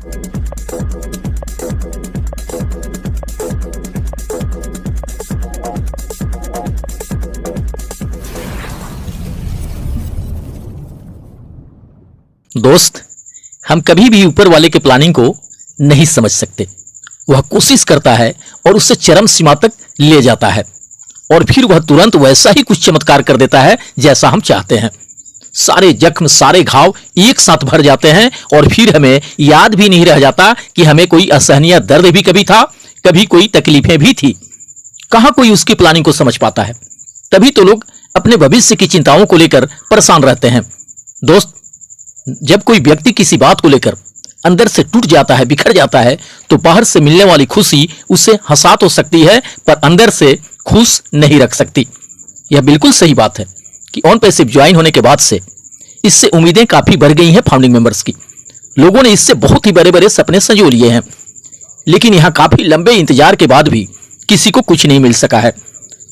दोस्त, हम कभी भी ऊपर वाले के प्लानिंग को नहीं समझ सकते। वह कोशिश करता है और उससे चरम सीमा तक ले जाता है और फिर वह तुरंत वैसा ही कुछ चमत्कार कर देता है जैसा हम चाहते हैं। सारे जख्म, सारे घाव एक साथ भर जाते हैं और फिर हमें याद भी नहीं रह जाता कि हमें कोई असहनीय दर्द भी कभी था, कभी कोई तकलीफें भी थी। कहां कोई उसकी प्लानिंग को समझ पाता है। तभी तो लोग अपने भविष्य की चिंताओं को लेकर परेशान रहते हैं। दोस्त, जब कोई व्यक्ति किसी बात को लेकर अंदर से टूट जाता है, बिखर जाता है, तो बाहर से मिलने वाली खुशी उसे हंसा तो सकती है पर अंदर से खुश नहीं रख सकती। यह बिल्कुल सही बात है कि ऑन पैसिव ज्वाइन होने के बाद से इससे उम्मीदें काफी बढ़ गई हैं फाउंडिंग मेंबर्स की। लोगों ने इससे बहुत ही बड़े बड़े सपने संजो लिए हैं, लेकिन यहां काफी लंबे इंतजार के बाद भी किसी को कुछ नहीं मिल सका है।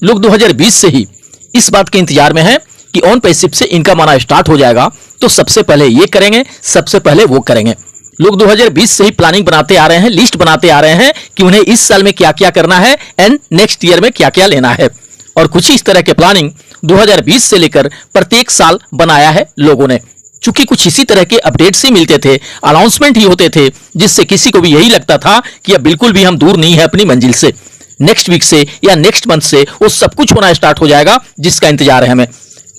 लोग 2020 से ही इस बात के इंतजार में हैं कि ऑन पैसिव से इनकम आना स्टार्ट हो जाएगा तो सबसे पहले ये करेंगे, सबसे पहले वो करेंगे। लोग 2020 से ही प्लानिंग बनाते आ रहे हैं, लिस्ट बनाते आ रहे हैं कि उन्हें इस साल में क्या क्या करना है एंड नेक्स्ट ईयर में क्या क्या लेना है। और कुछ इस तरह के प्लानिंग 2020 से लेकर प्रत्येक साल बनाया है लोगों ने। चूंकि कुछ इसी तरह के अपडेट्स ही मिलते थे, अनाउंसमेंट ही होते थे, जिससे किसी को भी यही लगता था कि अब बिल्कुल भी हम दूर नहीं है अपनी मंजिल से। नेक्स्ट वीक से या नेक्स्ट मंथ से वो सब कुछ होना स्टार्ट हो जाएगा जिसका इंतजार है हमें।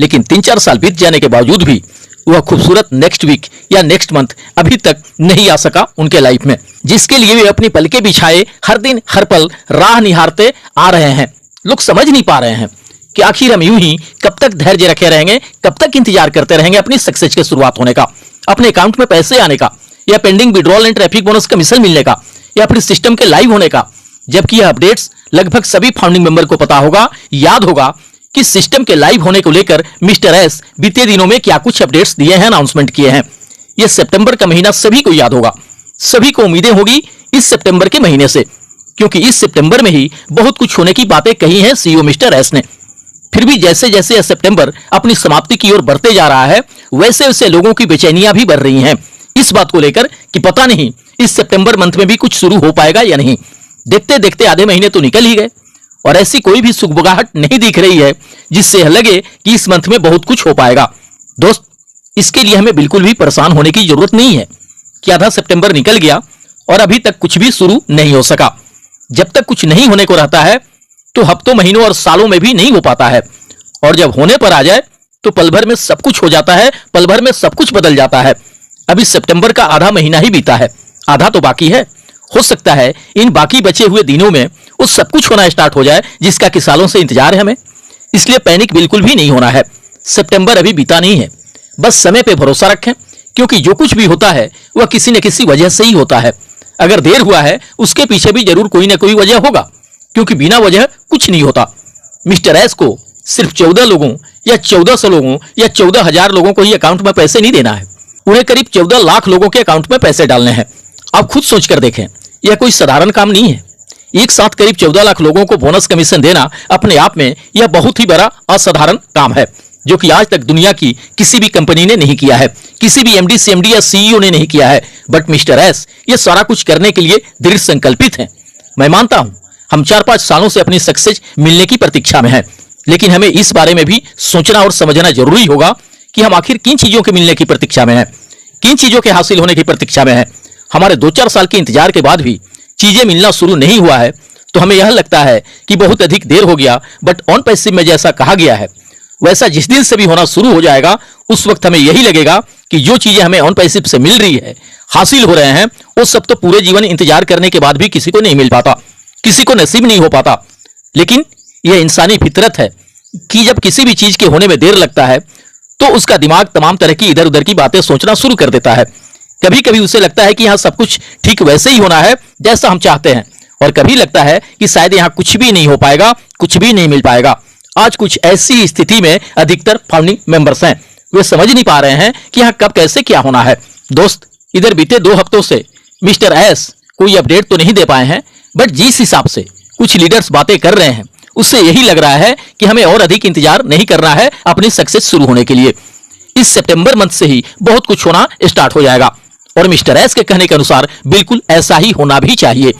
लेकिन 3-4 साल बीत जाने के बावजूद भी वह खूबसूरत नेक्स्ट वीक या नेक्स्ट मंथ अभी तक नहीं आ सका उनके लाइफ में, जिसके लिए वे अपनी पलकें बिछाए हर दिन हर पल राह निहारते आ रहे हैं। लोग समझ नहीं पा रहे हैं कि आखिर हम यूं ही कब तक धैर्य रखे रहेंगे, कब तक इंतजार करते रहेंगे अपनी सक्सेस के शुरुआत होने का, अपने अकाउंट में पैसे आने का, या pending withdrawal and traffic bonus commission मिलने का, या फिर सिस्टम के लाइव होने का। जबकि यह अपडेट्स लगभग सभी फाउंडिंग मेंबर को पता होगा, याद होगा कि सिस्टम के लाइव होने को लेकर मिस्टर एस बीते दिनों में क्या कुछ अपडेट्स दिए हैं, अनाउंसमेंट किए हैं। यह सितंबर का महीना सभी को याद होगा, सभी को उम्मीदें होगी इस सितंबर के महीने से, क्योंकि इस सितंबर में ही बहुत कुछ होने की बातें कही हैं सीईओ मिस्टर एस ने। फिर भी जैसे जैसे यह सितंबर अपनी समाप्ति की ओर बढ़ते जा रहा है, वैसे वैसे लोगों की बेचैनियां भी बढ़ रही हैं इस बात को लेकर कि पता नहीं इस सितंबर मंथ में भी कुछ शुरू हो पाएगा या नहीं। देखते देखते आधे महीने तो निकल ही गए और ऐसी कोई भी सुगबुगाहट नहीं दिख रही है जिससे यह लगे कि इस मंथ में बहुत कुछ हो पाएगा। दोस्त, इसके लिए हमें बिल्कुल भी परेशान होने की जरूरत नहीं है कि आधा सितंबर निकल गया और अभी तक कुछ भी शुरू नहीं हो सका। जब तक कुछ नहीं होने को रहता है तो हफ्तों, महीनों और सालों में भी नहीं हो पाता है, और जब होने पर आ जाए तो पल भर में सब कुछ हो जाता है, पल भर में सब कुछ बदल जाता है। अभी सितंबर का आधा महीना ही बीता है, आधा तो बाकी है। हो सकता है इन बाकी बचे हुए दिनों में वो सब कुछ होना स्टार्ट हो जाए जिसका कि सालों से इंतजार है हमें। इसलिए पैनिक बिल्कुल भी नहीं होना है। सितंबर अभी बीता नहीं है, बस समय पे भरोसा रखें, क्योंकि जो कुछ भी होता है वह किसी न किसी वजह से ही होता है। अगर देर हुआ है उसके पीछे भी जरूर कोई ना कोई वजह होगा, क्योंकि बिना वजह कुछ नहीं होता। मिस्टर एस को सिर्फ 14 लोगों या 1400 लोगों या 14,000 लोगों को ही अकाउंट में पैसे नहीं देना है, उन्हें करीब 14 लाख लोगों के अकाउंट में पैसे डालने हैं। आप खुद सोच कर देखें, यह कोई साधारण काम नहीं है। एक साथ करीब 14 लाख लोगों को बोनस कमीशन देना अपने आप में यह बहुत ही बड़ा असाधारण काम है, जो कि आज तक दुनिया की किसी भी कंपनी ने नहीं किया है, किसी भी एमडी, सीएमडी या सीईओ ने नहीं किया है। बट मिस्टर एस ये सारा कुछ करने के लिए दृढ़ संकल्पित हैं। मैं मानता हूं हम 4-5 सालों से अपनी सक्सेस मिलने की प्रतीक्षा में हैं, लेकिन हमें इस बारे में भी सोचना और समझना जरूरी होगा कि हम आखिर किन चीजों के मिलने की प्रतीक्षा में हैं, किन चीजों के हासिल होने की प्रतीक्षा में हैं। हमारे 2-4 साल के इंतजार के बाद भी चीजें मिलना शुरू नहीं हुआ है तो हमें यह लगता है कि बहुत अधिक देर हो गया। बट ऑन पैसिव में जैसा कहा गया है वैसा जिस दिन से भी होना शुरू हो जाएगा, उस वक्त हमें यही लगेगा कि जो चीजें हमें ऑन पैसिव से मिल रही है, हासिल हो रहे हैं, वो सब तो पूरे जीवन इंतजार करने के बाद भी किसी को नहीं मिल पाता, किसी को नसीब नहीं हो पाता। लेकिन यह इंसानी फितरत है कि जब किसी भी चीज के होने में देर लगता है तो उसका दिमाग तमाम तरह की इधर उधर की बातें सोचना शुरू कर देता है। कभी कभी उसे लगता है कि यहाँ सब कुछ ठीक वैसे ही होना है जैसा हम चाहते हैं, और कभी लगता है कि शायद यहाँ कुछ भी नहीं हो पाएगा, कुछ भी नहीं मिल पाएगा। आज कुछ ऐसी स्थिति में अधिकतर फाउंडिंग मेंबर्स हैं, वे समझ नहीं पा रहे हैं कि यहाँ कब कैसे क्या होना है। दोस्त, इधर बीते 2 हफ्तों से मिस्टर एस कोई अपडेट तो नहीं दे पाए हैं, बट जिस हिसाब से कुछ लीडर्स बातें कर रहे हैं उससे यही लग रहा है कि हमें और अधिक इंतजार नहीं करना है अपनी सक्सेस शुरू होने के लिए। इस सितंबर मंथ से ही बहुत कुछ होना स्टार्ट हो जाएगा और मिस्टर एस के कहने के अनुसार बिल्कुल ऐसा ही होना भी चाहिए।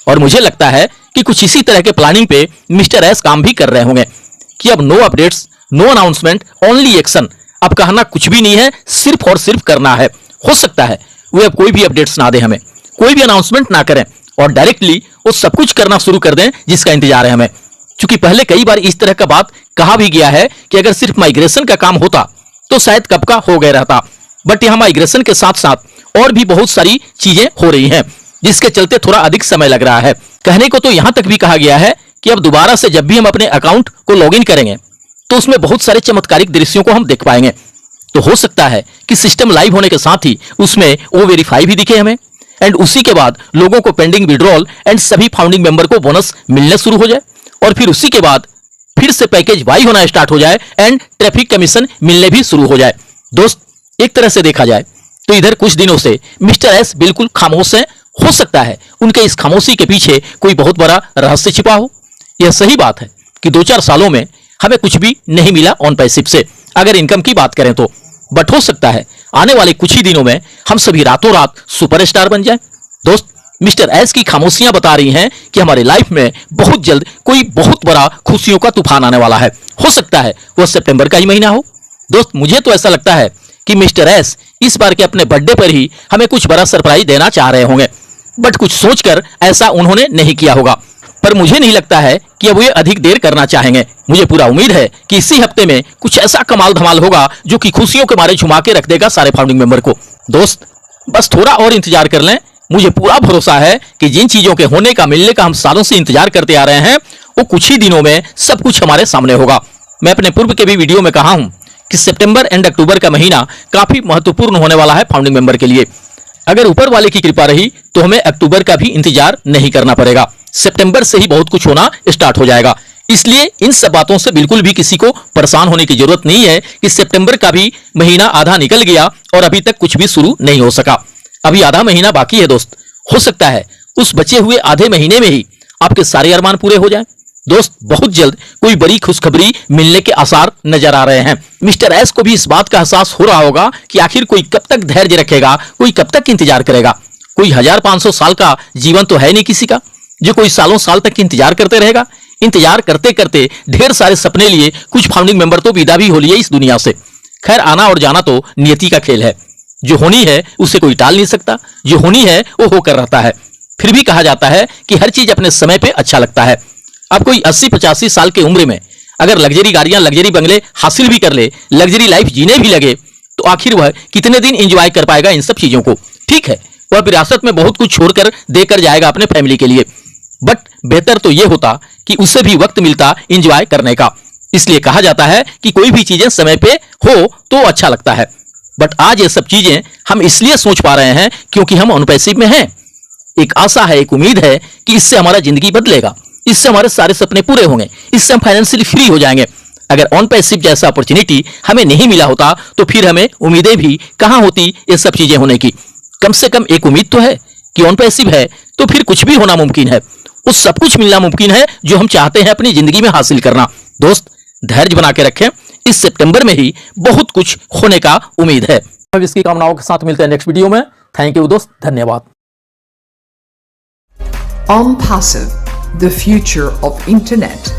और मुझे लगता है कि कुछ इसी तरह के प्लानिंग पे मिस्टर एस काम भी कर रहे होंगे कि अब no updates, no announcement, only action. अब कहना कुछ भी नहीं है, सिर्फ और सिर्फ करना है। हो सकता है वे अब कोई भी अपडेट्स ना दे, हमें कोई भी अनाउंसमेंट ना करें और डायरेक्टली वो सब कुछ करना शुरू कर दें जिसका इंतजार है हमें। क्योंकि पहले कई बार इस तरह का बात कहा भी गया है कि अगर सिर्फ माइग्रेशन का काम होता तो शायद कब का हो गया रहता, बट यहां माइग्रेशन के साथ साथ और भी बहुत सारी चीजें हो रही हैं जिसके चलते थोड़ा अधिक समय लग रहा है। कहने को तो यहां तक भी कहा गया है कि अब दोबारा से जब भी हम अपने अकाउंट को लॉगिन करेंगे तो उसमें बहुत सारे चमत्कारिक दृश्यों को हम देख पाएंगे। तो हो सकता है कि सिस्टम लाइव होने के साथ ही उसमें वो वेरीफाई भी दिखे हमें, एंड उसी के बाद लोगों को पेंडिंग विड्रॉल एंड सभी फाउंडिंग मेंबर को बोनस मिलने शुरू हो जाए, और फिर उसी के बाद फिर से पैकेज वाई होना स्टार्ट हो जाए एंड ट्रैफिक कमीशन मिलने भी शुरू हो जाए। दोस्त, एक तरह से देखा जाए तो इधर कुछ दिनों से मिस्टर एस बिल्कुल खामोश हैं। हो सकता है उनके इस खामोशी के पीछे कोई बहुत बड़ा रहस्य छिपा हो। यह सही बात है कि 2-4 सालों में हमें कुछ भी नहीं मिला ऑन पैसिव से, अगर इनकम की बात करें तो। बट हो सकता है आने वाले कुछ ही दिनों में हम सभी रातों रात सुपरस्टार बन जाएं। दोस्त, मिस्टर एस की खामोशियां बता रही हैं कि हमारे लाइफ में बहुत जल्द कोई बहुत बड़ा खुशियों का तूफान आने वाला है। हो सकता है वह सितंबर का ही महीना हो। दोस्त, मुझे तो ऐसा लगता है कि मिस्टर एस इस बार के अपने बर्थडे पर ही हमें कुछ बड़ा सरप्राइज देना चाह रहे होंगे, बट कुछ सोचकर ऐसा उन्होंने नहीं किया होगा। पर मुझे नहीं लगता है कि अब वे अधिक देर करना चाहेंगे। मुझे पूरा उम्मीद है कि इसी हफ्ते में कुछ ऐसा कमाल धमाल होगा जो कि खुशियों के मारे झुमा के रख देगा सारे फाउंडिंग मेंबर को। दोस्त, बस थोड़ा और इंतजार कर लें। मुझे पूरा भरोसा है कि जिन चीजों के होने का, मिलने का हम सालों से इंतजार करते आ रहे हैं, वो कुछ ही दिनों में सब कुछ हमारे सामने होगा। मैं अपने पूर्व के भी वीडियो में कहा हूं कि सितंबर एंड अक्टूबर का महीना काफी महत्वपूर्ण होने वाला है फाउंडिंग मेंबर के लिए। अगर ऊपर वाले की कृपा रही तो हमें अक्टूबर का भी इंतजार नहीं करना पड़ेगा, सितंबर से ही बहुत कुछ होना स्टार्ट हो जाएगा। इसलिए इन सब बातों से बिल्कुल भी किसी को परेशान होने की जरूरत नहीं है कि सितंबर का भी महीना आधा निकल गया और अभी तक कुछ भी शुरू नहीं हो सका। अभी आधा महीना बाकी है दोस्त। हो सकता है उस बचे हुए आधे महीने में ही आपके सारे अरमान पूरे हो जाएं। दोस्त, बहुत जल्द कोई बड़ी खुशखबरी मिलने के आसार नजर आ रहे हैं। मिस्टर एस को भी इस बात का एहसास हो रहा होगा कि आखिर कोई कब तक धैर्य रखेगा, कोई कब तक इंतजार करेगा। कोई 1500 साल का जीवन तो है नहीं किसी का जो कोई सालों साल तक इंतजार करते रहेगा। इंतजार करते करते ढेर सारे सपने लिए कुछ फाउंडिंग मेंबर तो विदा भी हो लिए इस दुनिया से। खैर, आना और जाना तो नियति का खेल है। जो होनी है उसे कोई टाल नहीं सकता, जो होनी है वो होकर रहता है। फिर भी कहा जाता है कि हर चीज अपने समय पे अच्छा लगता है। अब कोई 80-85 साल की उम्र में अगर लग्जरी गाड़ियां, लग्जरी बंगले हासिल भी कर ले, लग्जरी लाइफ जीने भी लगे, तो आखिर वह कितने दिन एंजॉय कर पाएगा इन सब चीजों को। ठीक है, वह विरासत में बहुत कुछ छोड़कर देकर जाएगा अपने फैमिली के लिए, बट बेहतर तो यह होता कि उससे भी वक्त मिलता एंजॉय करने का। इसलिए कहा जाता है कि कोई भी चीजें समय पे हो तो अच्छा लगता है। बट आज ये सब चीजें हम इसलिए सोच पा रहे हैं क्योंकि हम ऑन पैसिव में हैं। एक आशा है, एक उम्मीद है कि इससे हमारा जिंदगी बदलेगा, इससे हमारे सारे सपने पूरे होंगे, इससे हम फाइनेंशियली फ्री हो जाएंगे। अगर ऑन पैसिव जैसा अपॉर्चुनिटी हमें नहीं मिला होता तो फिर हमें उम्मीदें भी कहां होती ये सब चीजें होने की। कम से कम एक उम्मीद तो है कि ऑन पैसिव है तो फिर कुछ भी होना मुमकिन है, उस सब कुछ मिलना मुमकिन है जो हम चाहते हैं अपनी जिंदगी में हासिल करना। दोस्त, धैर्य बना के रखें, इस सितंबर में ही बहुत कुछ होने का उम्मीद है। अब इसकी कामनाओं के साथ मिलते हैं नेक्स्ट वीडियो में। थैंक यू दोस्त, धन्यवाद। OnPassive, the future of internet.